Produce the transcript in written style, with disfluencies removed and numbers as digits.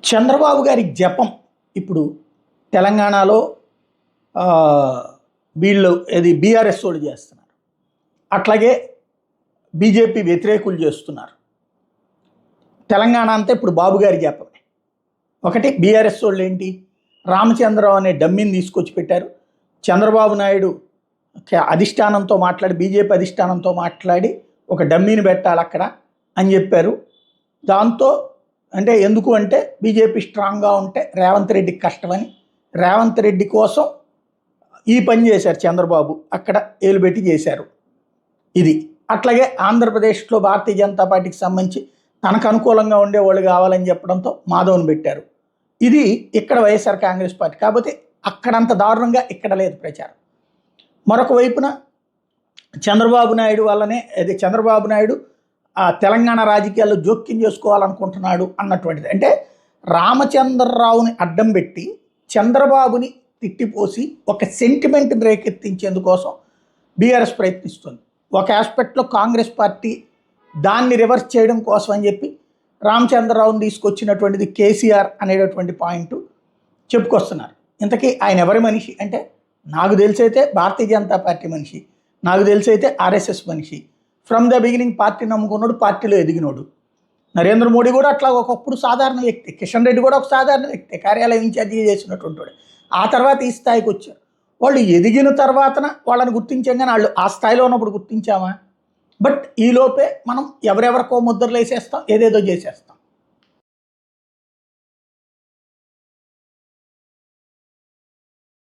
చంద్రబాబు గారి జపం ఇప్పుడు తెలంగాణలో ఆ, వీళ్ళు ఇది బీఆర్ఎస్ వాళ్ళు చేస్తున్నారు. అట్లాగే బీజేపీ వ్యతిరేకులు చేస్తున్నారు. తెలంగాణ అంతా ఇప్పుడు బాబు గారి జపమే. ఒకటి బీఆర్ఎస్ వాళ్ళు ఏంటి, రామచంద్రరావు అనే డమ్మిని తీసుకొచ్చి పెట్టారు. చంద్రబాబు నాయుడు అధిష్టానంతో మాట్లాడి, బీజేపీ అధిష్టానంతో మాట్లాడి ఒక డమ్మీని పెట్టాలి అక్కడ అని చెప్పారు. దాంతో అంటే ఎందుకు అంటే బీజేపీ స్ట్రాంగ్గా ఉంటే రేవంత్ రెడ్డికి కష్టమని రేవంత్ రెడ్డి కోసం ఈ పని చేశారు చంద్రబాబు, అక్కడ ఏలుబెట్టి చేశారు. ఇది అట్లాగే ఆంధ్రప్రదేశ్లో భారతీయ జనతా పార్టీకి సంబంధించి తనకు అనుకూలంగా ఉండేవాళ్ళు కావాలని చెప్పడంతో మాధవ్ని పెట్టారు. ఇది ఇక్కడ వైఎస్ఆర్ కాంగ్రెస్ పార్టీ, కాకపోతే అక్కడంత దారుణంగా ఇక్కడ లేదు ప్రచారం. మరొక వైపున చంద్రబాబు నాయుడు వల్లనే అది చంద్రబాబు నాయుడు తెలంగాణ రాజకీయాల్లో జోక్యం చేసుకోవాలనుకుంటున్నాడు అన్నటువంటిది. అంటే రామచంద్రరావుని అడ్డం పెట్టి చంద్రబాబుని తిట్టిపోసి ఒక సెంటిమెంట్ని రేకెత్తించేందుకోసం బీఆర్ఎస్ ప్రయత్నిస్తుంది. ఒక ఆస్పెక్ట్లో కాంగ్రెస్ పార్టీ దాన్ని రివర్స్ చేయడం కోసం అని చెప్పి రామచంద్రరావుని తీసుకొచ్చినటువంటిది కేసీఆర్ అనేటటువంటి పాయింట్ చెప్పుకొస్తున్నారు. ఇంతకీ ఆయన ఎవరి మనిషి అంటే, నాకు తెలిసైతే భారతీయ జనతా పార్టీ మనిషి, నాకు తెలిసైతే ఆర్ఎస్ఎస్ మనిషి. ఫ్రమ్ ద బిగినింగ్ పార్టీ నమ్ముకున్నాడు, పార్టీలో ఎదిగినోడు. నరేంద్ర మోడీ కూడా అట్లా ఒకప్పుడు సాధారణ వ్యక్తి, కిషన్ రెడ్డి కూడా ఒక సాధారణ వ్యక్తి, కార్యాలయం ఇన్ఛార్జిగా చేసినటువంటి వాడు. ఆ తర్వాత ఈ స్థాయికి వచ్చారు. వాళ్ళు ఎదిగిన తర్వాతన వాళ్ళని గుర్తించాం, కానీ వాళ్ళు ఆ స్థాయిలో ఉన్నప్పుడు గుర్తించామా? బట్ ఈలోపే మనం ఎవరెవరికో ముద్రలు వేసేస్తాం, ఏదేదో చేసేస్తాం.